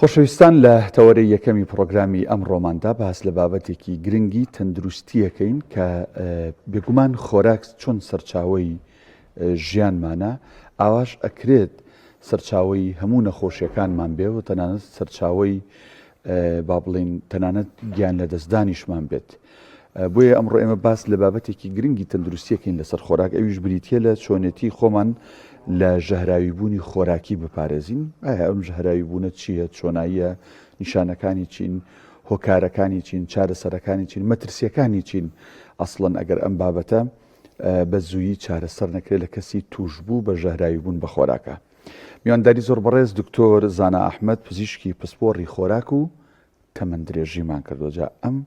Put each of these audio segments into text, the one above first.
خۆشەویستان لە تەوەرەی یەکەمی پرۆگرامی ئەمڕۆماندا باس لە بابەتێکی گرنگی تەندروستیەکەین کە بێگومان خۆراک چۆن سەرچاوەی ژیانمانە ئاواش ئەکرێت سەرچاوەی هەموو نەخۆشیەکانمان بێ و تەنانەت سەرچاوەی با بڵێن تەنانەت گیان لە دەستدانیشمان بێت. بۆیە ئەمڕۆ ئێمە باس لە بابەتێکی گرنگی تەندروستیەکەین لەسەر خۆراک، ئەویش بریتە لە چۆنێتی خۆمان لە ژەهراویبوونی خۆراکی بپارێزین. ئایا ئەم ژەهراویبوونە چییە؟ چۆناییە؟ نیشانەکانی چین؟ هۆکارەکانی چین؟ چارەسەرەکانی چین؟ مەترسیەکانی چین؟ ئەسڵەن ئەگەر ئەم بابەتە بە زوویی چارەسەر نەکرێت لە کەسی توشبوو بە ژەهراویبوون بە خۆراکە. میوانداری زۆر بەڕێز دکتۆر زانا ئەحمەد پزیشکی پسپۆڕی خۆراک و تەمەندرێژیمان کردووە. جا ئەم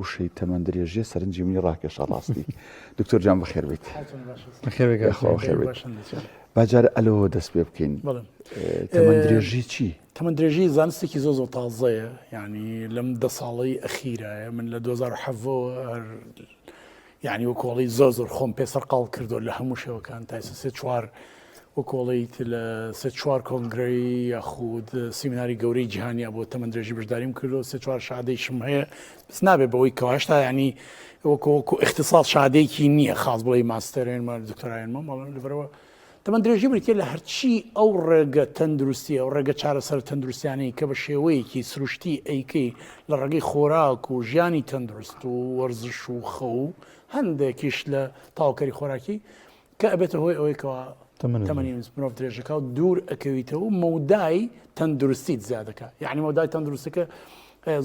وشەی تەمەندرێژیە سەرنجی منی ڕاکێشە ڕاستی. دکتۆر جان بەخێر بیت. باجارە ئەلەوە دەست پێ بکەین. تەمەندرێژی چی؟ تەمەندرێژی زانستێکی زۆر تازەیە، ینی لەم 10 ساڵەی ئەخیرایە. من لە 2007 ینی وەکۆڵی زۆر خۆم پێسەر قاڵ کردو لە هەموو شێوەکان تا سێ چوار وەکۆڵیت لە سێ چوار کۆنگرەی یاخود سیمیناری گەورەی جیهانیا بۆ تەمەندرێژی بەشداریم کردو. سێ چوار شادەیشم هەیە، بس نابێ بەوەی کەواشتا ینی وەکو اختصاص شادەیەکی نییە خاص بڵێ ماستەرێنمە دکتۆرایانمە ماڵ لەبەرەوە تەمەندرێژی بریتە لە هەرچی ئەو ڕێگە تەندروستی ئەو ڕێگە چارەسەر تەندروستیانەی کە بە شێوەیەکی سروشتی ئەیکەی لە ڕێگەی خۆراک و ژیانی تەندروست و وەرزش و خەو هەندێکیش لە تاواکەری خۆراکی کە ئەبێتە هۆی ئەوەیەکەوە تەمەنی مرۆڤ درێژەکە و دوور ئەکەویتەوە و مەودای تەندروستیت زیادەکە. یعنی مەودای تەندروستەکە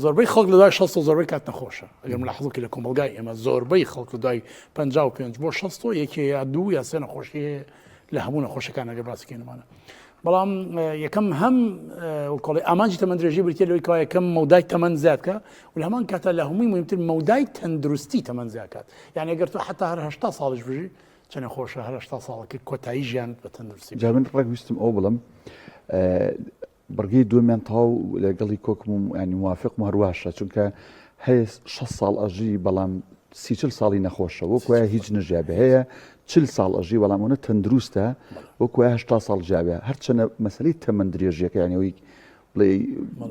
زۆربەی خەڵک لە دوای 60 زۆربەی کات نەخۆشە. ئەگەر ملاحظەکە لە کۆمەلگای ئێمە زۆربەی خەڵک لە دوای 55 بۆ 60 یەکێ یا دوو یا سێ نەخۆشی لە هەموو نەخۆشەکان ئەگەر ڕاستیکەینەمانە. بەڵام یەکەم هەم کۆڵی ئامانجی تەمەندرێژی بریتە لەوەی کەوا یەکەم مەودای تەمەند زیادکە و لە هەمان کاتە لە هەمووی مهمتر مەودای تەندروستی تەمەند زیادکات. یعنی ئەگەر تۆ حتا هەر 80 ساڵیش بژی چەنە خۆشە هەر 80 ساڵەکە کۆتایی ژیان بە تەندروستی. جا من ڕێکویستم ئەو بڵم بڕگەی دومیان تاو لەگەڵی کۆکم و ینی موافقم هەرواشە، چونکە هەیە 6 ساڵ ئەژی بەڵام 30 ساڵی نەخۆشە وەکوایە هیچ نەژیابێ، هەیە 40 ساڵ ئەژی بەڵام ئەوە تەندروستە وەکوایە 80 ساڵ جیابێ. هەرچەنە مەسەلەی تەمەندرێژیەکە ینیەوەی بڵێ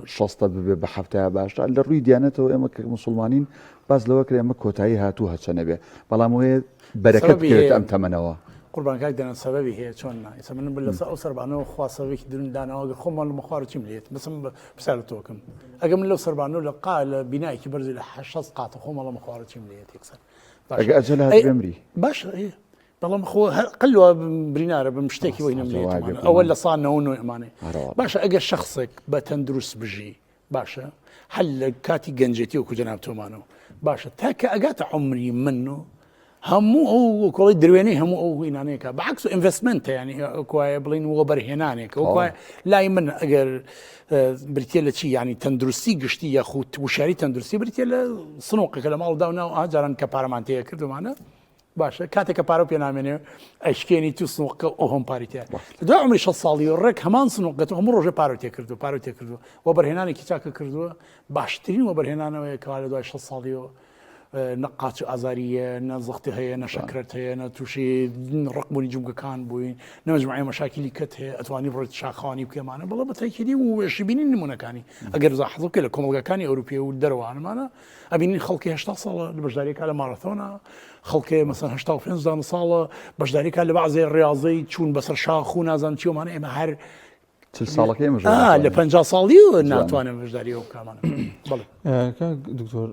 60 ببێ بە هەفتەیە باشتر لە ڕووی دیانەتەوە ئێمە کە مسلمانین باز لەوە کرێ ئەمە کۆتایی هاتوو هەچەنە بێ، بەڵام وەیە بەرەکەت بکرێت ئەم تەمەنەوە. قوربانکای دەنە سەبەبی هەیە چۆن نایسە من لەسەر ئەو سەربانەوە خواستەوەی دروندانەوە خۆمان لە مەخوارە چیم لێت بسم بسەرتۆکم ئەگە من لەو سەربانە لە قا لە بینایکی بەرزی لە 6 قاتە خۆمە لە مەخوارە چیم لێت یەکسەر ئەگە ئەجەل هات بێمری باش بەڵام خۆ قلوە برینارە بم شتێکی وەی نەملێت ئەوە لە سانەوە نوێمانێ باشە ئەگەر شخصێک بە تەندروست بژی باشە هەل لە کاتی گەنجێتی وەکو جەناب تۆمانەوە باشە تاکە ئەگاتە عمری من و هەموو ئەو کۆڵی درێنەی هەموو ئەو هینانەیەکە بەعکس و ئینڤستمنتە ینی وایە بڵین وە بەرهێنانێک وایە لای من ئەگەر بریتە لە چی ینی تەندروستی گشتی یاخود وشاری تەندروستی بریتە لە سنووقێکە لە ماڵ داوناو ئاجاران کە پارەمانتەیە کردومانە باشە کاتێک کە پارە پێنامێنێ ئەشکێنی تو سنووقەکە ئەو هەم پارێتە لە عمری 6 ساڵی و ڕێک هەمان سنووقەت هەموو ڕۆژە پارۆتێ کردو پارۆتێ کردو وە بەرهێنانێکی چاکە کردووە باشترین وە بەرهێنانەوەی کە لە دوای 6 ساڵی و نەقاچ ئازاریە نەزەختی هەیە نەشەکرێت هەیە نە تووشی ڕقبوونی جوگەکان بووین نەمەجموعی مەشاکلی کەت هەیە ئەتوانی بڕێت شاخوانی بکەمانە بەڵام بە تاکیدی و شبینی نمونونەکانی ئەگەر زاحزڵکە لە کۆمەلگەکانی ئەوروپی و دەروانمانە ئەبینین خەڵکی 80 ساڵە لە بەشداریەکە لە مارەتۆنە خەڵکی مەسەن 85 ساڵە بەشداریکە لە بەعزێ ڕاضەی چوون بەسەر شاخ و نازان چیومانە ئێمە هەر ساڵەکەی لە 50 ساڵی و ناتوانێت بەشداری ئەو بکەمانە. بەڵێ دکتۆر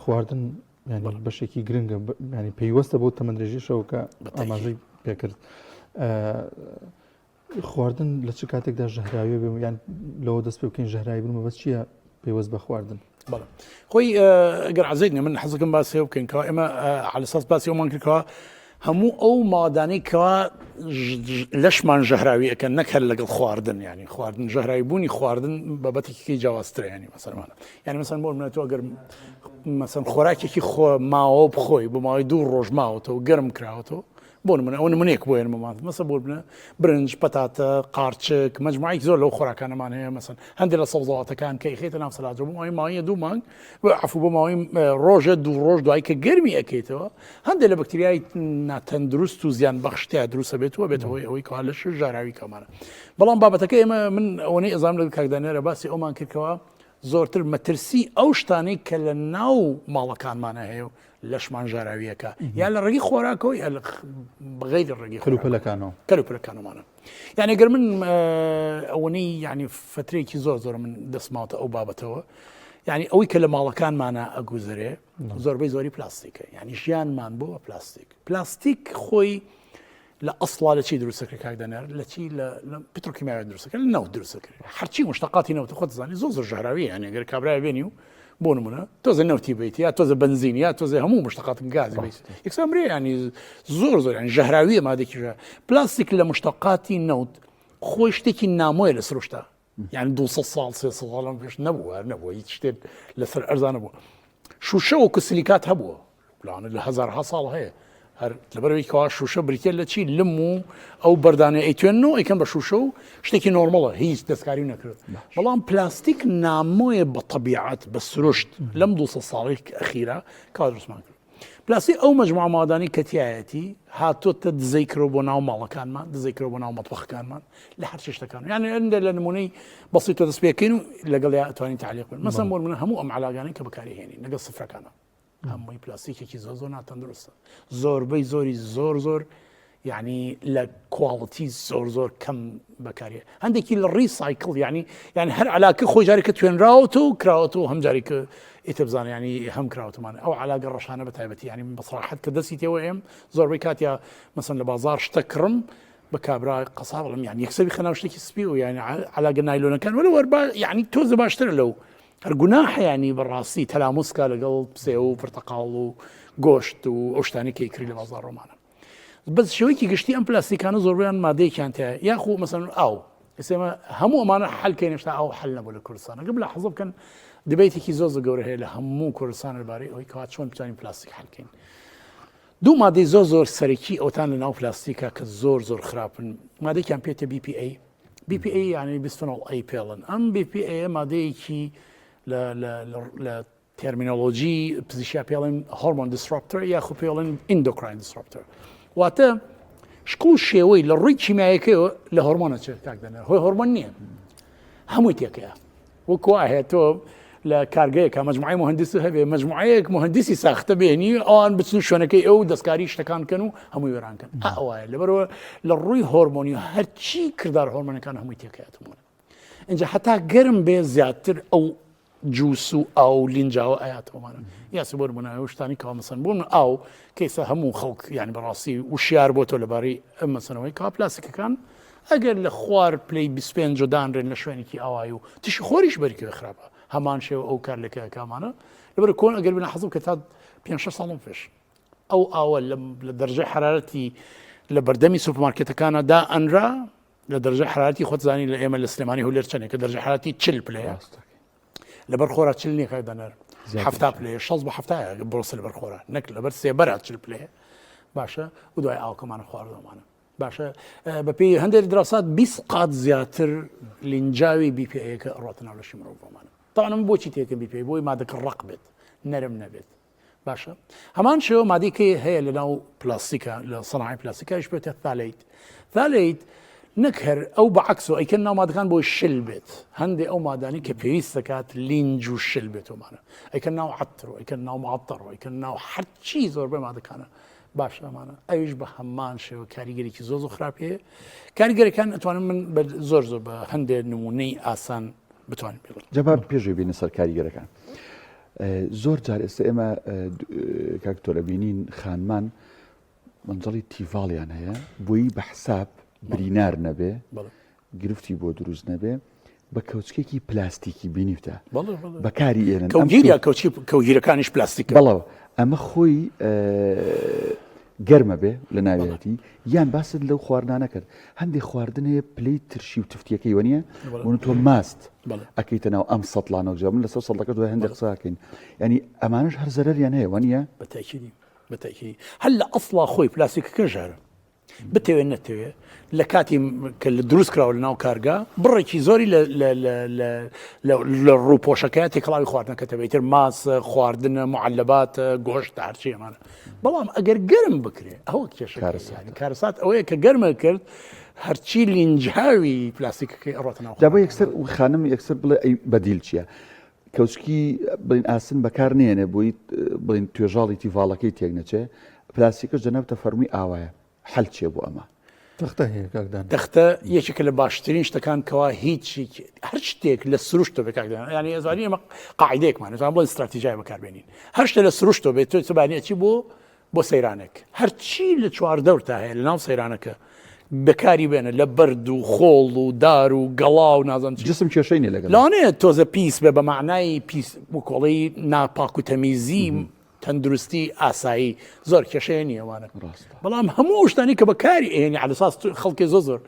خواردن ینی بەشێکی گرنگە ینی پێیوەستە بۆ تەمەندرێژیشەوە کە ئاماژەی پێکرد. خواردن لە چ کاتێکدا ژەهراوی بێ یان لەوە دەست پێ بکەین ژەهراوی بنمە بەس چییە پێیوەست بە خواردن؟ بەڵێ خۆی ئەگەر عەزیزنی من حەزەکەم باسی ئەو بکەین کەوا ئێمە عەلە ئەساس باسی ئەومان کردکەوە هەموو ئەو مادانەی کەوا لەشمان ژەهراوی ئەەکەن نەک هەر لەگەڵ خواردن ینی خواردن ژەهراوی بوونی خواردن بابەتێکی جیاوازترە ینی مەسەلمانە ینی مەسەن بۆ منێت ئەگەر مەسەن خۆراکێکی ماوە بخۆی بۆ ماوەی 2 ڕۆژ ماوەتەوە گەرم کراوەتەوە بۆ نمونەیەک بۆ ێرمەمان مەسە بۆ بنە برنج پەتاتە قارچک مجموعەیەک زۆر لەو خۆراکانەمان هەیە مەسەن هەندێک لە سەوزەواتەکان کە خێتە ناو سەلاجە بۆ ماوەی ماوەیە 2 مانگ عفو بۆ ماوەی ڕۆژە 2 ڕۆژ دوای کە گەرمی ئەکەیتەوە هەندێک لە بەکتریای ناتەندروست و زیان بەخشتیا دروستە بێتەوە بێتەوەی ئەوەی کە لەش ژاراوی کەمانە بەڵام بابەتەکە ئێمە من ئەوەی ئەزانام لە کاکدانێرە باسی ئەومان کردکەوە زۆرتر مەترسی ئەو شتانەی کە لە ناو ماڵەکانمانە هەیە و لەشمان ژاراویەکە یا لە ڕێگی خۆراکەوە یا لە بەغەیری ڕێگی کەلوپەلەکانەوە کەلوپەلەکانمانە یعنی گەر من ئەوەی ینی فترێکی زۆر من دەستماوەتە ئەو بابەتەوە یعنی ئەوەی کە لە ماڵەکانمانە ئەگوزرێ زۆربەی زۆری پلاستیکە یعنی ژیانمان بۆ پلاستیک خۆی لە ئەسڵا لە چی دروستەکە کاکدانێر لە چی لە پترۆکیماوی دروستەکە لە نەوت دروستەکە هەرچی مشتەقاتی نەوت خۆت زانی زۆر ژاراوی یعنی گەر کابرای بێنی و بۆ نمونە تۆزە نەوتی بیت یا تۆزە بنزین یا تۆزە هەموو مشتەقات گازی بیت یەکسان مرێ ینی زۆر ینی ژەهراویە مادێکی پلاستیک لە مشتەقاتی نەوت خۆی شتێکی نامۆیە لە سروشتا یعنی 200 ساڵ 300 ساڵ پێش نەبووە هیچ شتێک لەسەر ئەرزانە بووە شوشە وەکو سیلیکات هەبووە پلانە لە هەزارها ساڵ هەیە هەر لەبەرەوەی کەوا شوشە بریتە لە چی لم و ئەو بەردانە ئەیتوێنەوە ئەیکەن بە شوشە و شتێکی نۆرمەڵە هیچ دەستکاری نەکرد بەڵام پلاستیک نامۆیە بە طبیعەت بە سروشت لەم 200 ساڵی ئەخیرا کا دروستمان کرد پلاستیک ئەو مەجموعە مادانی کە تایەتی هاتۆتە دزەیکرەوە بۆ ناو ماڵەکانمان دزەیکرەوە بۆ ناو مەتبەخەکانمان لە هەر شتەکان یعنی هەندێک لە نمونەی بەسیط دەست پێکەین و لەگەڵ ئەتوانین تعلیق بکەین مەسەڵەن بۆ منە هەموو ئەم علاگانەی کە بەکارهێنین لەگەڵ سفرەکانە هەمووی پلاستیکێکی زۆر ناتەندروستە زۆربەی زۆر یعنی لە کواڵیتی زۆر کەم بەکارێ هەندێکی لە ڕیسایکڵ یعنی هەر علاکە خۆی جارێکە توێنراوەتە و کراوەتەوە هەم جارێکە ئیتە بزانە ینی هەم کراوەتەمانە ئەو علاگە ڕەشانە بە تایبەتی ینی بەسراحەت کە دەستی تێوە ئێم زۆربەی کاتیا مەسەن لە بازار شتە کڕم بە کابرا قەسا بڵم یعنی یەکسەری خەناو شتێکی سپی و یعنی علاگە نایلۆنەکان وەرە وەربا یعنی تۆزە باشترە لەو هەر گوناحە ینی بەڕاستی تەلاموسکە لەگەڵ پسێ و پرتەقاڵ و گۆشت و ئەو شتانی کە ئیکری لە بازار ڕۆمانە بەس شێوەیەکی گشتی ئەم پلاستیکانە زۆربیان مادەیەکیان تایە یاخۆ مەسەن ئاو ئێسێمە هەموو ئەمانە حەلکەین هێشتا ئاو حەل نەبوو لە کوردستان ئەگەر لە حەزە بکەن دبەیتێکی زۆر گەورە هەیە لە هەموو کوردستان لەبارەی ئەوەی کەوا چۆن بتوانین پلاستیک حەلکەین دوو مادەی زۆر سەرەکی ئەوتان لە ناو پلاستیکە کە زۆر خراپن مادەیەکیان پێێتە BPA یعنی بیسفینۆڵ ئەی پێڵن ئەم BPA مادەیەکی لە تێرمینۆلۆژی پزیشیا پێڵێن هۆرمۆن دیسڕاپتەر یاخۆ پێڵێن ئیندۆکراین دیسڕاپتەر واتە شکڵ و شێوەی لە ڕووی کیمیایەکەیەوە لە هۆرمۆنە چێت کاکدانێر هۆی هۆرمۆن نییە هەمووی تێکەیە وەکو هەیە تۆ لە کارگەیەکە مجموعەی مهندسی هەبێ مجموعەیەک مهندسی ساختە بێنی ئەوان بچن شوێنەکەی ئەو دەستکاری شتەکان کەن و هەمووی وێرانکەن ئەوایە لەبەرەوە لە ڕووی هۆرمۆنی و هەرچی کردار هۆرمۆنەکان هەمووی تێکەیەتمونە اینجا حتا گەرم بێ زیاتر ئەو جووس و ئاو لینجاوە ئاياتەوەمانە یاسی بۆ بوونەوە شتانی کەوا مەسەن بوون ئاو کەیسە هەموو خەڵک یعنی بەڕاستی وشیار بۆ تۆ لەبارەی ئەم مەسەنەوەی کا پلاستیکەکان ئەگەر لە خوار پلەی 25 دانرێن لە شوێنێکی ئاوایی و تشی خۆریش بەریکەوە خراپە هەمان شێوە ئەو کار لەکەکەمانە لەبەر کۆن ئەگەر بنە حەزم کە تا 5-6 ساڵم پێش ئەو ئاوە لە دەرجەی حرارەتی لە بەردەمی سوپەرمارکێتەکانە دا ئەنرا لە دەرجەی حرارەتی خۆت زانی لە ئێمە لە سلێمانی هولێر چەندێک کە دەرجەی حرارەتی 40 پلەیە لەبەر خۆرا 40 نییە کاکدانێر 70 پلەیە 60 بە 70 بڕۆسە لەبەر خۆرا نەک لەبەر سێبەرە 40 پلەیە باشە و دوای ئاوکەمانە خواردەمانە باشە بەپێی هەندێک دراسات 20 قات زیاتر لینجاوی BPA-یەکە ڕاتە ناو لەشی مرۆڤەمانە تاوانم بۆچی تێکە BPA بۆی مادەکە ڕق بێت نەرم نەبێت باشە هەمان شێوە مادەیەکی هەیە لە ناو پلاستیکە لە سەناعی پلاستیکایش بێتە ثالەیت نەک هەر ئەو بەعکسەوە ئەیکەن ناو مادەکان بۆی شل بێت هەندێک ئەو مادانی کە پێویست دەکات لینج و شل بێتەوەمانە ئەیکەن ناو عەتر و ئەیکەن ناو معەتەڕ و ئەیکەن ناو هەرچی زۆربەی مادەکانە باشە ئەمانە ئەویش بە هەمان شێوە کاریگەرێکی زۆر خراپ هەیە کاریگەرەکان ئەتوانم من زۆر بە هەندێک نمونەی ئاسان بتوانین پێ بڵێن جەبار پێشوی بینە سەر کاریگەرەکان زۆر جار ئێستا ئێمە کاکتۆرە بینین خانمان منجەڵی تیڤاڵیان هەیە بۆیی بە حساب برینار نەبێ گرفتی بۆ دروست نەبێ بە کەوچکێکی پلاستیکی بینیوتە بەکاری ئێرن کەوگیرەکانیش پلاستیک بەڵەوە ئەمە خۆی گەرمە بێ لە ناوێتی یان باست لەو خواردانە کرد هەندێک خواردنەیە پلەی ترشی و تفتیەکەی وەنیە ون تۆ ماست ئەکەیتە ناو ئەم سەڵانەوە من لەسەر سەڵەکە دوای هەندێک قساکەین ینی ئەمانش هەر زەرەریان هەیە وەنیە بەتەکیدی هەل لە ئەسڵا خۆی پلاستیکەکە ژارە بتەوێت نەتەوێت لە کاتی کە لە دروست کراوە لە ناو کارگا بڕێکی زۆری لە ڕووپۆشەکە تێکڵاوی خواردنەکەتەوە ئیتر ماس خواردنە معلبات گۆشت هەرچی ئەمانە بەڵام ئەگەر گەرم بکرێ ئەوە کێشەکە کارەسات ئەوەیە کە گەرمە کرد هەرچی لینجاوی پلاستیکەکەی ئەڕۆتەناو دابا یەکسەر خانم یەکسەر بڵێ ئەی بەدیل چییە کەوچکی بڵین ئاسن بەکار نێنێ بۆی بڵین توێژاڵی تیڤاڵەکەی تێک نەچێ پلاستیکە جەنەبتە فەرمی ئاوایە حەل چیە بۆ ئەمە تەختە هەیە کاکدان تەختە یەکێکە لە باشترین شتەکان کەوا هیچی هەر شتێک لە سروشتۆ بێکاکدان ینی ئێزانی ئەمە قاعدەیەکمان بۆ استراتیژای بەکاربێنین هەر شتە لە سروشتۆ بێت تۆ سبانیەکی بۆ سەیرانێک هەرچی لە چواردەورتا هەیە لە ناو سەیرانەکە بەکاری بێنە لە بەرد و خۆڵ و دار و گەڵا و نازانم جسم کێشەی نیە لەگەڵ لەوانەیە تۆزە پیس بێ بە معنای پیس کۆڵی ناپاک و تەمیزی تەندروستی ئاسایی زۆر کێشەیە نیەوانە بەڵام هەموو شتانی کە بەکاری ئێنی علەساس خەڵکی زۆر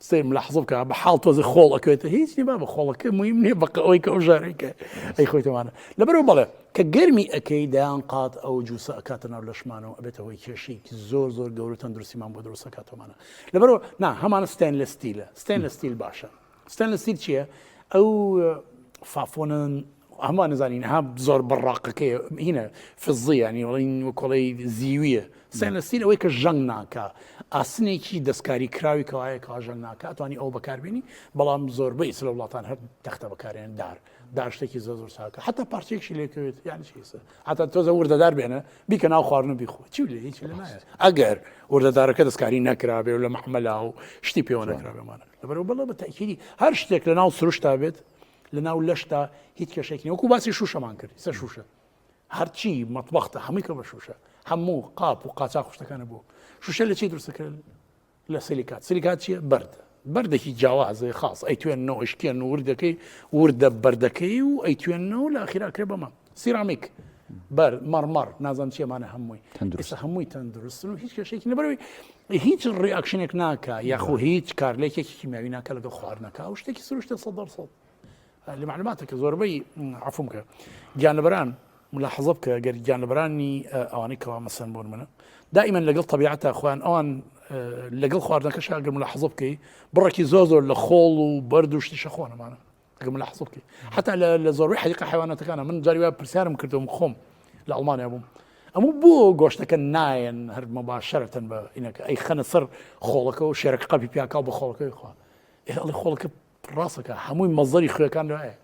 سێم لە حەزب بکە بە حاڵ تۆزە خۆڵ ئەکوێتە هیچ نیە بە خۆڵەکە مهم نییە بە ئەوەی کە ئەو ژارێکە ئەی خۆیتەوانە لەبەرەوە بەڵێ کە گەرمی ئەەکەی دایان قات ئەو جووسە ئەکاتە ناو لەشمانەوە ئەبێتەوەی کێشەیەکی زۆر گەورە تەندروستیمان بۆ دروست ئەکاتەوەمانە لەبەرەوە نا هەمانە ستێنلس ستیلە ستێنلس ستیل باشە ستێنلس ستیل چییە ئەو فافۆنن هەمان نزانین ها زۆر بەڕاقەکەی هینە فزی ینی وڵین کۆڵی زیویە ستێنلس ستیل ئەوەی کە ژەنگ ناکە ئاسنێکی دەستکاری کراوی کەوایە کە ژەنگ ناکە توانی ئەو بەکاربیێنی بەڵام زۆربەی لە وڵاتان هەر تەختە بەکارێن دار شتێکی زۆر ساکە حتا پارچێکشی لێکەوێت یان چیسە حتا تۆزە وردەدار بێنە بیکە ناو خواردن بیخۆ چی لێ هیچ لە نایە ئەگەر وردەدارەکە دەستکاری نەکرابێ و لە مەحمەلا و شتی پێوە نەکرابێمانە لەبەرەوە بەڵێ بە تاکیدی هەر شتێک لە ناو سروشتا بێت لە ناو لەشتا هیچ کێشێکی وەکو باسی شوشەمان کرد سەر شوشە هەرچی مەطبەختە هەمووی کە بە شوشە هەموو قاپ و قاچاق شتەکانە بوو شوشە لە چی دروستەکرد لە سیلیکات چییە بەردێکی جیاوازە خاص ئەیتوێنەوە ئشکێن و وردەکەی وردە بەردەکەی و ئەیتوێنەوە لە ئاخیراکرێ بەمە سیرامیک مەڕمەڕ نازانم چێمانە هەمووی ئێستا هەمووی تەندروستن و هیچ کێشێکی لەبەرەوەی هیچ ڕیاکشنێک ناکە یاخۆ هیچ کارلێکێکی کیمیاوی ناکە لەگەڵ خواردنەکە و شتێکی سروشتە 100% لە معلوماتە کە زۆربەی عفوم کە گیانلەبەران ملاحظە بکە گەر گیانلەبەرانی ئەوانەی کەوا مەسەن بۆن منە دائیمەن لەگەڵ طبیعەتە خوان ئەوان لەگەڵ خواردنەکەش ئەگەر ملاحظە بکەی بڕێکی زۆر لە خۆڵ و بەرد و شتی شەخۆنەمانە ئەگەر ملاحظە بکەی حتا لە زۆربەی حەدیقە حیوانەتەکانە من جاری وای پرسیارم کردوم خۆم لە ئەڵمانیا بووم ئەموو بۆ گۆشتەکە نایەن هەر مەباشەرەتەن بە ئینەکە ئەی خەنە سەر خۆڵەکە و شێرەکە قەپی پیاکاو بە خۆڵەکەی خوا ئێڵی خۆڵەکە ڕاستەکە هەمووی مەزەری خوێەکان لایە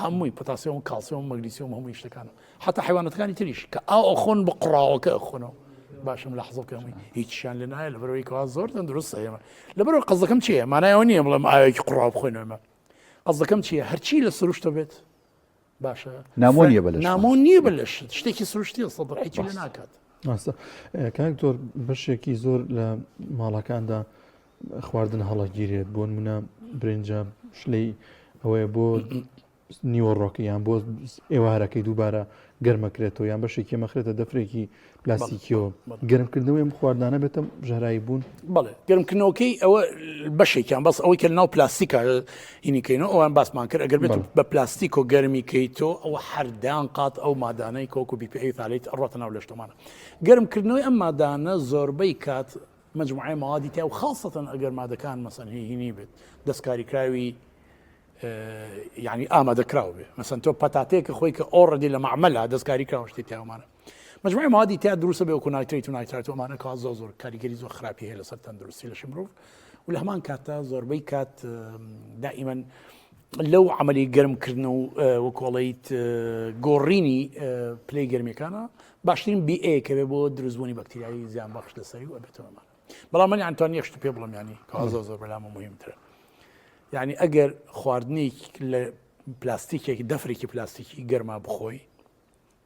هەمووی پۆتاسیۆم کالسیۆم مەگنیسیۆم هەمووی شتەکانە حتا حیوانەتەکانی تریش کە ئاو خۆن بە قڕاوەکە ئەخۆنەوە باشم لە حەزڵ کەمی هیچیان لە نایە لەبەرەوەی کەوا زۆر تەندروستە ئێمە لەبەرەوە قەزەکەم چییە مانایەوە نییە بڵێم ئاوێکی قڕاو بخۆینەوە قەزەکەم چییە هەرچی لە سروشتە بێت باشە نامۆ نییە بەلەش شتێکی سروشتی سەدر هیچی لە ناکات کاک زۆر بەشێکی زۆر لە ماڵەکاندا خواردن هەڵەگیرێت بۆ نمونە برنجە شلەی ئەوەیە بۆ نیوەڕۆکە یان بۆ ئێوارەکەی دووبارە گەرمەکرێتەوە یان بەشێکی مەخرێتە دەفرێکی پلاستیکیەوە گەرمکردنەوەی ئەم خواردانە بێتە ژەرایی بوون بەڵێ گەرمکردنەوەکەی ئەوە بەشێکیان بەس ئەوەی کە ناو پلاستیکە هینیکەینەوە ئەوان باسمان کرد ئەگەر بێت بە پلاستیک و گەرمیکەیتۆ ئەوە هەردان قات ئەو مادانەی کۆکو بیپی ثالث ئەڕۆتە ناو لەشتۆمانە گەرمکردنەوەی ئەم مادانە زۆربەی کات مجموعەی موادی تیا و خاصەتەن ئەگەر مادەکان مەسەن هینی بێت دەستکاری کراوی یعنی ئامادەکراو بێ مەسەن تۆ پەتاتەیەکە خۆی کە ئۆڕەدی لە معمەلە دەستکاری کراوە شتی تیاومانە مجموعەی موادی تیا دروستە بێ وەکو نایتریت و نایترات ئەمانە کە زۆر کاریگەری زۆر خراپی هەیە لەسەر تەندروستی لەشی مرۆڤ و لە هەمان کاتە زۆربەی کات دائیمەن لەو عملی گەرمکردن و وەکۆڵیت گۆڕینی پلەی گەرمیەکانە باشترین BA کە بێ بۆ دروستبوونی بەکتریایی زیان بەخش لەسەری و ئەبێتەوەمان بەڵام من ئەتوان یەکشت پێ بڵم ینی کە زۆر بەلامە مهمترە یعنی ئەگەر خواردنی لە پلاستیکێکی دەفرێکی پلاستیکی گەرما بخۆی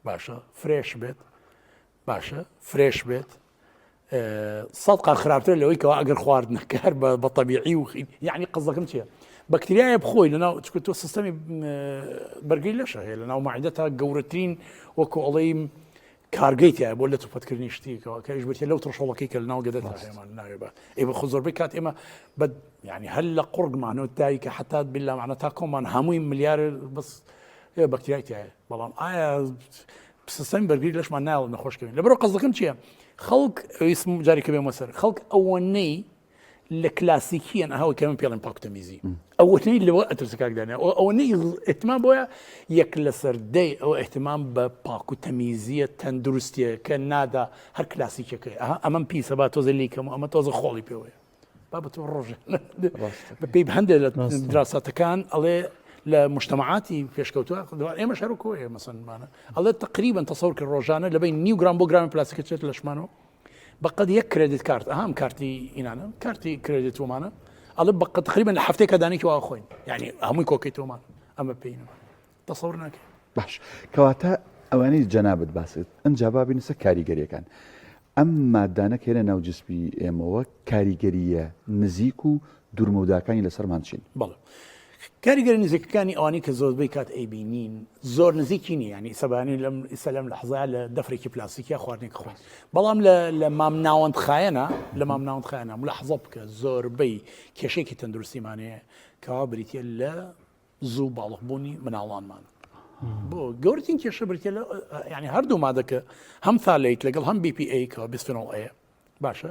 باشە فرێش بێت باشە فرێش بێت سەد قات خراپتر لەوەی کەەوە ئەگەر خواردنەکار بە طبیعی و یعنی قەزەکەم چییە بەکتریایە بخۆی لەناو تۆ سیستەمی بەرگەی لەشە هەیە لەناو معدە تا گەورەترین وەکو ئەڵەی کارگەی تایە بۆ لە توپەتکردنی شتێکەوە کە ئیشبێتە لەو تڕشۆڵەکەی کە لەناو گەدەتا هێمان ناوێ ئێمە خۆ زۆربەی کات ئێمە بە یعنی هەر لە قوڕگمانەوە دایی کە حتا بالله معنە تا کۆمان هەمووی ملیار بەس بەکتریای تایە بەڵام ئایا سیستەمی بەرگری لەشمان ناوە نەخۆشکەوین لەبەرەوە قەزەکەم چییە خەڵک اسم جارێکە بێ مەسەر خەڵک ئەوەنەی لە کلاسیکیان ئەهاوی کەمە پێڵێن پاکتەمیزی ئەوەنەی لەوە ئەترسکاکدانە ئەوەنەی احتمام بۆیە یەک لەسەر دەی ئەوە احتمام بە پاک و تەمیزیە تەندروستیە کە نادا هەر کلاسیکەکەی ئەمەم پیسە با تۆزە لیکەم و ئەمە تۆزە خۆڵی پێوەیە با بە تۆ ڕۆژێ بەپێی هەندێک لە دراسەتەکان ئەڵێ لە مجتمعاتی پێشکەوتووە ئێمە شارۆکۆیە مەسەلمانە ئەڵێ تقریبا تەسەور کرد ڕۆژانە لەبەی 9 گرام بۆ گرامی پلاستیکە چێت لە شمانەوە بەقەد یەک کردیت کارت ئەهام کارتی ئینانە کارتی کردیت ومانە ئەڵێ بەقەد تقریبا لە هەفتەیەکە دانێکی وا خۆین یعنی هەمووی کۆکەی تۆمان ئەمە پێینەوە تەسەور ناکەین باش کەواتە ئەوانەی جەنابەت باست ئەنجا بابینسە کاریگەریەکان ئەم مادانە کە لە ناو جسپی ئێمەوە کاریگەریە نزیک و دوورمەوداکانی لەسەرمان چین بەڵێ کاریگەری نزیکەکانی ئەوانەی کە زۆربەی کات ئەیبینین زۆر نزیکی نیە ینی سەبانی لەم ئیسەلەم لە حەزای لە دەفرێکی پلاستیکیا خواردنێک خۆین بەڵام لە مام ناوەندخایەنە لە مام ناوەندخایەنە ملا حەزە بکە زۆربەی کێشێکی تەندروستیمانەیە کەوا بریتە لە زوو باڵغبوونی مناڵانمان بۆ گەورەترین کێشە بریتە لە ینی هەردوو مادەکە هەم ثالەیت لەگەڵ هەم BPA کە بیسفینۆڵ ئێ باشە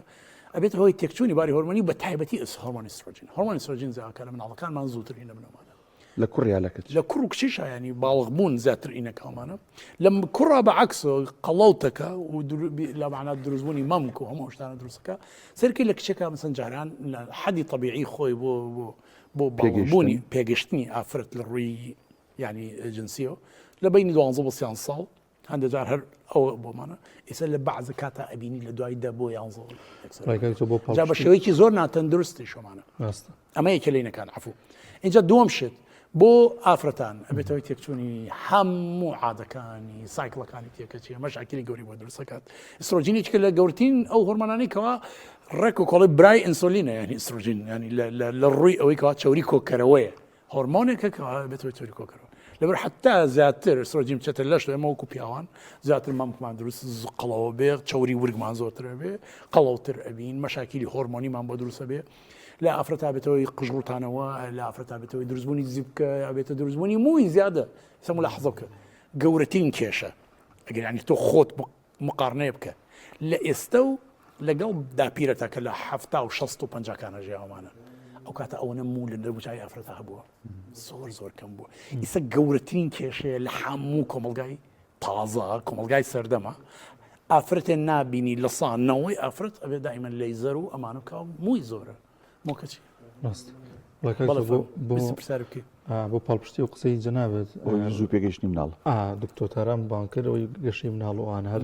ئەبێت هۆی تێکچوونی باری هۆرمۆنی بە تایبەتی هۆرمۆنی ئیستروجین هۆرمۆنی ئیستروجین زیاتر لە مناڵەکانمان زووتر هینە بنەمانە لە کوڕیا لە کچ لە کوڕ و کچیشە ینی باڵغبوون زیاتر ئینەکەمانە لە کوڕا بەعکس قەڵەوتەکە و لە معنات دروستبوونی مەمک و هەموو شتانە دروستەکە سەرکەی لە کچێکە مەسەن جاران لە حەدی طبیعی خۆی بۆ باڵغبوونی پێگەشتنی ئافرەت لە ڕووی ینی جنسیەوە لە بینی 12 بۆ 30 ساڵ هەندێک جار هەر ئەوە بۆمانە ئێستا لە بەعزە کاتە ئەبینی لە دوای دە بۆ 11 جا بە شێوەیەکی زۆر ناتەندروستی شۆمانە ئەمە یەکە لینەکان عفو اینجا دووەم شت بۆ ئافرەتان ئەبێتەوەی تێکچوونی هەموو عادەکانی سایکڵەکانی تێکەچیە مەشاکلی گەوری بۆ دروستەکات ئیسترۆجینێککە لە گەورترین ئەو هۆرمۆنانەی کەوا ڕێک و کۆڵی برای ئینسۆلینە ینی ئیستروجین ینی لە ڕووی ئەوەی کەوا چەوری کۆکەرەوەیە هۆرمۆنێکە کە بێتەوەی چەوری کۆکەرەوە لەبەر حتا زیاتر ئیسترۆجین بچێتە لەش ئێمە وەکو پیاوان زیاتر مامکمان دروست قەڵەوە بێ چەوری ورگمان زۆرترە بێ قەڵەوتر ئەبین مەشاکلی هۆرمۆنیمان بۆ دروستە بێ لا ئافرەتا بێتەوەی قژڵوتانەوە لا ئافرەتا بێتەوەی دروستبوونی زیبکە ئەبێتە دروستبوونی مووی زیادە سەمو لە حەزە بکە گەورەترین کێشە ئەگەر ینی تۆ خۆت مقارنەیە بکە لە ئێستا و لەگەڵ داپیرەتە کە لە 70 و 60 و 50 کانە ژیاوانە ئەو کاتە ئەوەنە مو لە دەربچای ئافرەتا هەبووە زۆر کەم بووە ئیستا گەورەترین کێشەیە لە هەموو کۆمەلگای تازە کۆمەلگای سەردەمە ئافرەتێ نابینی لە سانەوەی ئافرەت ئەبێ دائیمەن لەیزەر و ئەمانە بکە مووی زۆرە مۆکەچی بۆ پاڵپشتی و قسەی جەنابێت زوو پێگەشتنی مناڵ دکتۆرتاران بانکردەوەی گەشەی مناڵ وان هەر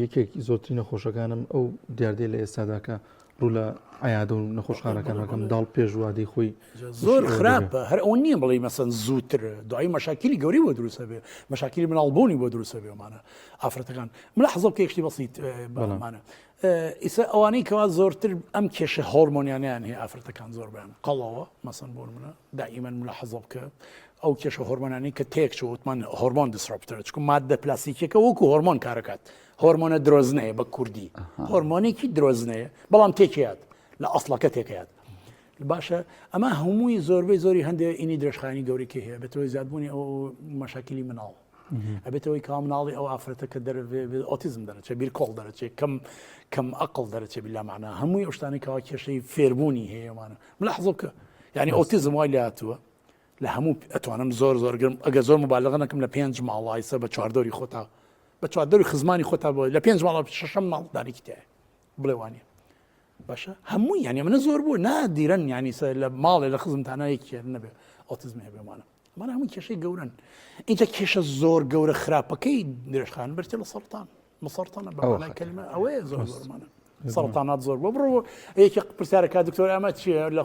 یەکێکی زۆرترین نەخۆشەکانم ئەو دیاردەی لە ئێستاداکە ڕوو لە عیادە و نەخۆشخانەکانەکەم داڵ پێشوادی خۆی زۆر خراپە هەر ئەو نییە بڵێ مەسەن زووتر دوایی مەشاکلی گەوری بۆ دروستە بێ مەشاکلی مناڵبوونی بۆ دروستە بێمانە ئافرەتەکان ملا حەزە بکە یەکشتی بەسیت بەمانە ئیسا ئەوانەی کەوا زۆرتر ئەم کێشە هۆرمۆنیانیان هەیە ئافرەتەکان زۆر بیان قەڵەوە مەسەن بۆ منە دائیمەن ملا حەزە بکە ئەو کێشە هۆرمۆنانی کە تێک وتمان هۆرمۆن دیسڕپتەر چکو مادە پلاستیکەکە وەکو هۆرمۆن کارەکات هۆرمۆنە درۆزنەیە بە کوردی هۆرمۆنێکی درۆزنەیە بەڵام تێکیات لە ئەسڵەکە تێکات باشە ئەمە هەمووی زۆربەی زۆری هەندێک ئینی درێژخانی گەورێکی هەیە بێتەوەی زیادبوونی ئەو مەشاکلی مناڵ ئەبێتەوەی کا مناڵی ئەو ئافرەتە کە ئۆتیزم دەرەچێت بیر کۆڵ دەرەچێت کەم ئەقڵ دەرەچێت بلا معنە هەمووی ئەو شتانی کەوا کێشەی فێربوونی هەیەمانە ملا حەزە بکە یعنی ئۆتیزم وای لە هاتووە لە هەموو ئەتوانم زۆر گرم ئەگە زۆر مبالغە نەکەم لە 5 ماڵایسە بە چواردەوری خۆتا بە چواردەوری خزمانی خۆتا بۆ لە 5 ماڵ 6 ماڵ دارێکی تایە بڵێ وانە باشە هەمووی ینی منە زۆر بوو نادیرەن ینی لە ماڵێ لە خزمتانە یەکێ نەبێ ئۆتیزم هەبێمانە مانە هەمووی کێشەی گەورن اینجا کێشە زۆر گەورە خراپەکەی درێژخان بەرتێ لە سەرطان مسەرتانە بەڵای کەلمە ئەوەیە زۆرمانە سەرطانات زۆر بڕۆ یەکێ پرسیارەکە دکتۆر ئەمە چیە لە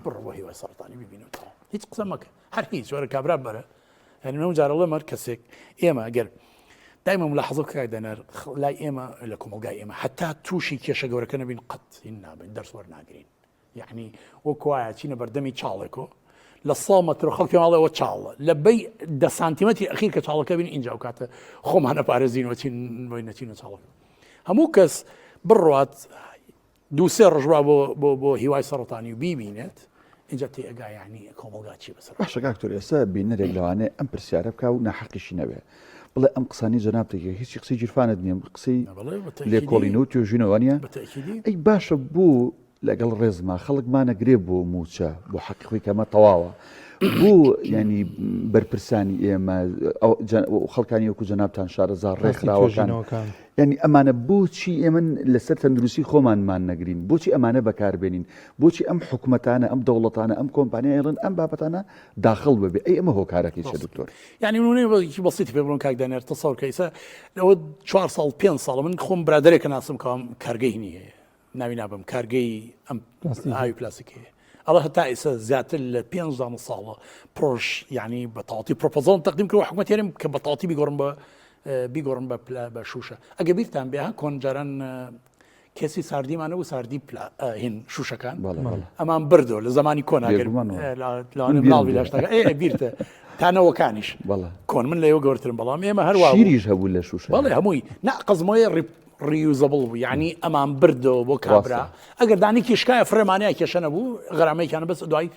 بڕەوە هیوای سەرطانی ببینێتەوە هیچ قسە مەکە هەر هیچ وەرە کابرا بەرە هەنی نەو جارەڵە مەر کەسێک ئێمە گەر دائما ملاحظه بکە دەنەر لای ئێمە لە کۆمەلگای ئێمە حتا تووشی کێشە گەورەکە نەبین قەت هین نابین دەرس وەرناگرین یعنی وەکو وایە چینە بەردەمی چاڵێکۆ لە 100 مەتر خەڵکی ماڵەوە چاڵە لە بەی 10 سانتیمەتری ئەخیر کە چاڵەکە بین اینجا و کاتە خۆمانە پارێزینەوە چین بۆی نەچینە چاڵەکە هەموو کەس بڕوات 2-3 ڕۆژ بۆ هیوای سەرطانی و بیبینێت اینجا تێگا یعنی کۆمەلگا چی بەسەر باشە کاکتۆر ئێستا بینەرێک لەوانەیە ئەم پرسیارە بکە و ناحەقیشی نەبێ بڵێ ئەم قسانی جەنابتێکی هیچی قسەی گیرفانت نییە قسەی بەڵێ لێکۆڵین و توێژینەوەنیە بەتەکیدی ئەی باشە بوو لەگەڵ ڕێزما خەڵکمانەگرێ بۆ موچە بۆ حەقیقی کەمە تەواوە بوو ینی بەرپرسانی ئێمە خەڵکانی وەکو جەنابتان شارەزار ڕێکخراوەکان ینی ئەمانە بۆچی ئێمە لەسەر تەندروستی خۆمانمان نەگرین بۆچی ئەمانە بەکاربێنین بۆچی ئەم حکوومەتانە ئەم دەوڵەتانە ئەم کۆمپانیای ئێڵن ئەم بابەتانە داخڵ ببێ ئەی ئەمە هۆکارەکەی چه دکتۆر یعنی نمونەیەکی بەسیتی پێ بڕۆن کاک دانێر تەسەوڕ کە ئێستا لەوە 4 ساڵ 5 ساڵ من خۆم برادەرێکە ناسم کەم کارگەی نییە ناوی نابم کارگەی ئەم ئاوی پلاستیکەیە ئەڵە هەتا ئێستا زیاتر لە 5 ساڵە پرۆژ یعنی بەتاڵی پرۆپۆزۆڵ تەقدیم کرد حکوومەتێرم کە بەتاڵی بیگۆڕم بە شوشە ئەگە بیرتان بێ کۆنجاران کەسی ساردیمانە و ساردی هین شوشەکان ئەمان بردو لە زمانی کۆناگەر بیرتە تانەوەکانیش کۆن من لەوە گەورترم بەڵام ئێمە هەروە شیریش هەبوو لە شوشە بەڵێ هەمووی نەقزمۆی ریوزەبڵ بوو یعنی ئەمان بردەوە بۆ کابرا ئەگەر دانێکی شکایە فرێمانەیە کێشەنە بوو غەرامەیەکانە بەس دوایی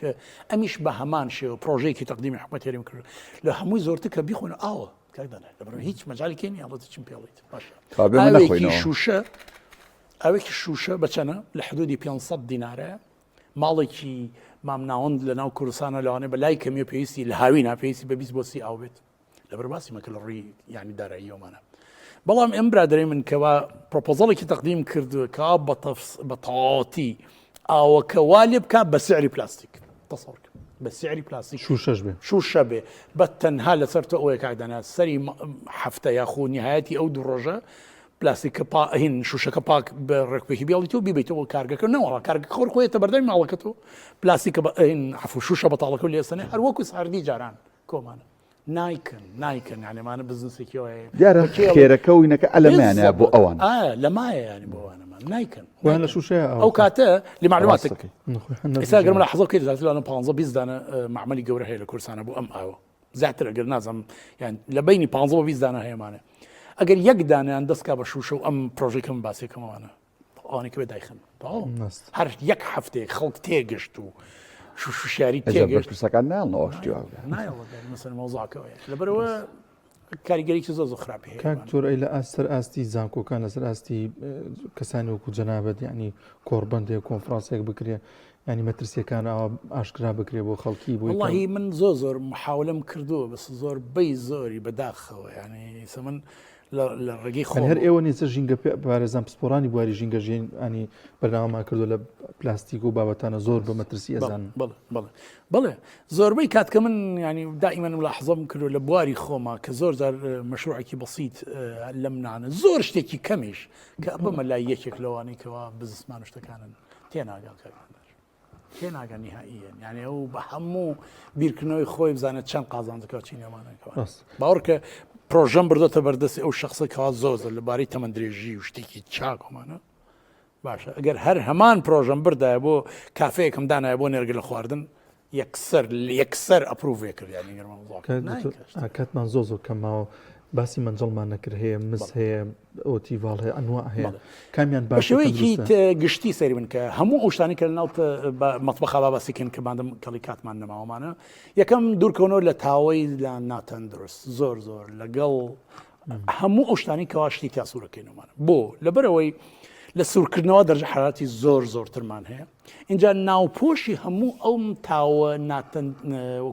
ئەمیش بە هەمان شێوە پرۆژەیەکی تەقدیمی حکوومەتێریم کرد لە هەمووی زۆرتر کە بیخۆن ئاوە لەبەر هیچ مەجالی کێنی ئەڵەتی چیم پێڵیت باشە شوشە ئەوێکی شوشە بەچەنە لە حدودی 500 دینارە ماڵێکی مامناوەند لە ناو کوردستانە لەوانێ بە لای کەمیە پێویستی لە هاوی ناپێویستی بە 20 بۆ 30 ئاو بێت لەبەر باسی مەکە لە ڕووی یعنی داراییەوەمانە بەڵام ئەم برادەی من کەوا پرۆپۆزەڵێکی تەقدیم کردووە کە بە تەواوەتی ئاوەکە وا لێ بکات بە سعری پلاستیک تەسەوڕ بە سعری پلاستیک شوشە بێ بە تەنها لەسەر تۆ ئەوەیە کاکدانا سەری هەفتە یاخۆ نهایەتی ئەو دوو ڕۆژە پلاستیکە هین شوشەکە پاک بە ڕێکپێکی بیاڵی تۆ بیبیتەوە کارگەکردنەوە کارگە خۆر خۆیەتە بەردەمی ماڵەکە تۆ پلاستیکە حەفو شوشە بەتاڵەکە و لێسەنێ هەروەکو ساردی جاران کۆمانە نایکن یانێمانە بزنسێکیەوە دیارە خێرەکە و وینەکە ئەلەمانە بۆ ئەوان لەمایە ینی بۆ ئەوانەمان نایکن لە شوشەیە ئەو کاتە لە معلوماتێک ئێستا گەرم لە حەزڵ کرد لە 15 دانە معمەلی گەورە هەیە لە کورسانە بۆ ئەم ئاوە زیاتر ئەگەر نازم یان لە بینی 15 20 دانە هەیەمانە ئەگەر یەک دانیان دەستکا بە شوشە و ئەم پرۆژێکم باسێکەمەوانە ئەوانێک بێ دایخن هەر یەک هەفتەیە خەڵک تێگەشت و شوشیاری تێگەشتەکان ناڵنەوەشتی لەبەرەوە کاریگەریی زۆ خراپی کاکتۆر ئەی لە ئاستەر ئاستی زانکۆکان لەسەر ئاستی کەسانی وەکو جەنابەت یعنی کۆڕبەندێک کۆنفرانسێک بکرێ ینی مەترسیەکان ئەوە ئاشکرا بکرێ بۆ خەڵکی بۆ وڵی من زۆر محاولم کردووە بەس زۆر بەی زۆری بەداخەوە ینی سە من لە ڕێگەی خۆ هەر ئێوە نیچە ژینگە پارێزان پسپۆرانی بواری ژینگە ژین ئەنی بەناوەمان کردو لە پلاستیک و بابەتانە زۆر بە مەترسی ئەزان بڵێ زۆربەی کات کە من ینی دائیمەن لە حەزم کردو لە بواری خۆما کە زۆر زار مەشروعێکی بەسیط لەم نانە زۆر شتێکی کەمیش کە بمە لای یەکێک لەوانەی کەوا بزنسمان شتەکانن تێناگەن نهائیەن یعنی ئەو بە هەموو بیرکردنەوەی خۆی بزانێت چەند قازان دەکات چینەمانەکەەوە باوەڕ کە پرۆژەم بردۆتە بەردەستی ئەو شخصە کەوا زۆزە لەبارەی تەمەندرێژی و شتێکی چاکۆمانە باشە ئەگەر هەر هەمان پرۆژەم بردایە بۆ کافەیەکم دانایە بۆ نێرگە لە خواردن یەکسەر ئەپروڤێ کرد کاتمان زۆ کەماوە باسی منجڵمان نەکرد هەیە مس هەیە ئۆتیڤال هەیە ئەنوا هەیە کامیان باشەوەیکی گشتی سەری من کە هەموو ئەو شتانی کە لەناو مەتبەخا باسیکن کە مادەم کەڵی کاتمان نەماوەمانە یەکەم دوورکەونەوە لە تاوەی لە ناتەندروست زۆر لەگەڵ هەموو ئەو شتانی کەوا شتی تاسوورەکەینەوەمانە بۆ لەبەرەوەی لە سوورکردنەوە دەرجە حرارەتی زۆرترمان هەیە اینجا ناوپۆشی هەموو ئەوم تاوە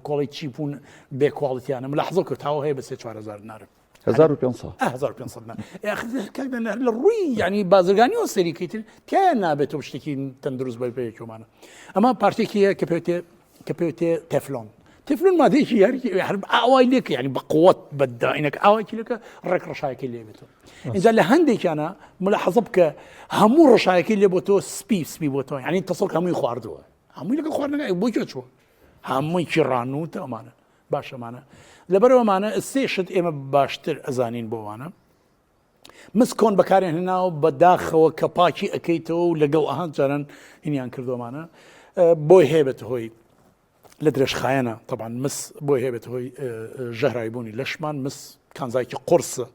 کۆڵی چیپون بێکواڵیتیانە لە حەزڵ کرد تاوە هەیە بە 3-4 نارم 1500 لە ڕووی ینی بازرگانیەوە سەریکەیتر تیان نابێتەوە شتێکی تەندروست بە پێیەکەوەمانە ئەمە پارتێکیە کە پێوتێ تفلون مادەیەکی ئاوای لێکە ینی بە قووەت بەداینەکە ئاوایکی لەکە ڕێک ڕەشایەکەی لێ بێتەوە اینجا لە هەندێکیانە ملاحەزە بکە هەموو ڕەشایەکەی لێ بۆ تۆ سپی بۆ تۆ ینی تەسەڵ هەمووی خواردووە هەمووی لەگە خواردنەکە بۆی چوە هەموویکی ڕانوتە ئەمانە باشەمانە لەبەرەوەمانە سێشت ئێمە باشتر ئەزانین بۆوانە مس کۆن بەکارێن هێناو بەداخەوە کە پاکی ئەەکەیتەوە و لەگەڵ ئاهان جاران هینیان کردومانە بۆی هێبێت هۆی لە درێژخایەنە طبعا مس بۆی هێبێت هۆی ژەهرایبوونی لەشمان مس کانزایکی قرسە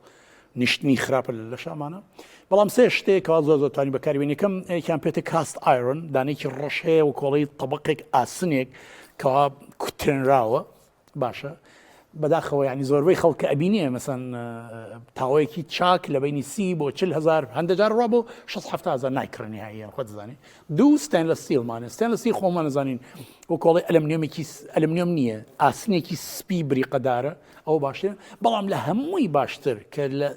نیشتنی خراپە لە لەشامانە بەڵام سێ شتێکەوە زۆر توانی بەکاربێن یەکەم یەکیان پێێتە کاست ئایرن دانێکی ڕەش هەیە و کۆڵی تەبقێک ئاسنێک کەوا کوتێنراوە باشە بەداخەوە ینی زۆربەی خەڵکە ئەبینێ مەسەن تاوەیەکی چاک لە بینی 30 بۆ 40,000 هەندێکجار ڕوا بۆ 670,000 نایکڕنی هەیە خۆ دەزانێ دوو ستانلس ستیلمانە ستانلس ستیل خۆمان نەزانین و کۆڵی ئەلمنیۆم نییە ئاسنێکی سپی بریقەدارە ئەو باشتر بەڵام لە هەمووی باشتر کە لە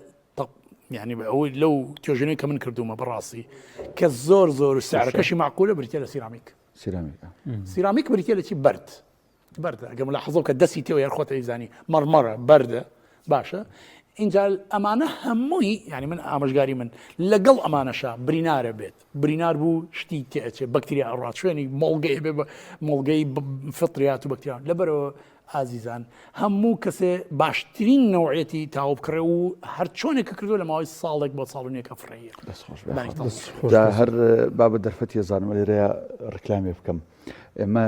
يعني ئەوەی لەو توێژنەی کە من کردومە بەڕاستی کە زۆر زۆر سعرەکەشی معقولە بریتە لە سیرامیک بریتە لە چی بەردە ئەگەم لە حەزڵ کە دەستی تێوە یار خۆتە ئیزانی مەڕمەڕە بەردە باشە اینجا ئەمانە هەمووی ینی من ئاماژگاری من لەگەڵ ئەمانەشە برینارە بێت برینار بوو شتی تێچێت بەکتریا ئەڕات شوێنی مۆڵگەی بێ مۆڵگەی فطریات و بەکتریان لەبەرەوە ئازیزان هەموو کەسێ باشترین نەوعەتی تاو بکڕێ و هەر چۆنێکە کردو لە ماوەی ساڵێک بۆ ساڵونێکە فڕەیە هەر بابە دەرفەتی ێزانمە لێرەیە ڕکلامێ بکەم ئێمە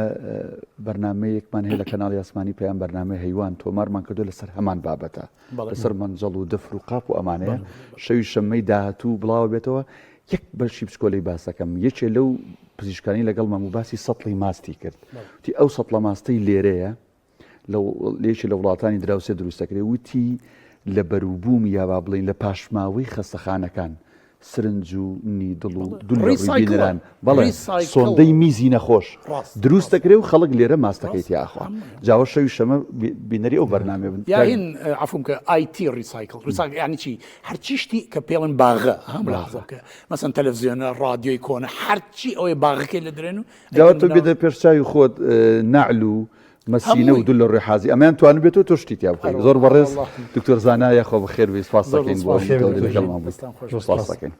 بەرنمەیەکمان هەیە لە کەناڵی ئاسمانی پێیان بەرنامەی هەیوان تۆمارمان کردو لەسەر هەمان بابەتە لەسەر مەنجەڵ و دەفر و قاپ و ئەمانەیە شەوی شەممەی داهاتوو بڵاو بێتەوە یەک بەشی پسکۆلەی باسەکەم یەکێ لەو پزیشکانی لەگەڵ مەمو باسی سەتڵی ماستی کرد وتی ئەو سەتڵە ماستەی لێرەیە لێکی لە وڵاتانی دراوسێ دروستەکرێ وتی لە بەروبووم یا با بڵین لە پاشماوەی خەستەخانەکان سرنج و نیدڵ و دوڵبینەران بەڵێ سۆندەی میزی نەخۆش دروست دەکرێ و خەڵک لێرە ماستەکەی تیاخوا جاوە شەوی شەمە بینەری ئەو بەرنامێ بن یاهین عفوم کە آیتی ریسایکل یعنی چی هەرچی شتی کە پێڵن باغە هەم لەحظەکە مەسەن تەلەڤیزیۆنە ڕادیۆی کۆنە هەرچی ئەوەی باغەکەی لە درێن و جاوە تۆ بێدە پێشچاوی خۆت نەعل و مەسینە و دوول لە ڕێحازی ئەمیان توانن بێتەوە تۆ شتی تیا بخۆی زۆر بەڕێز دکتۆر زانایە خۆ بەخێر بێ سپاس دەکەین بۆ لەگەڵمان بوویت سپاس دەکەین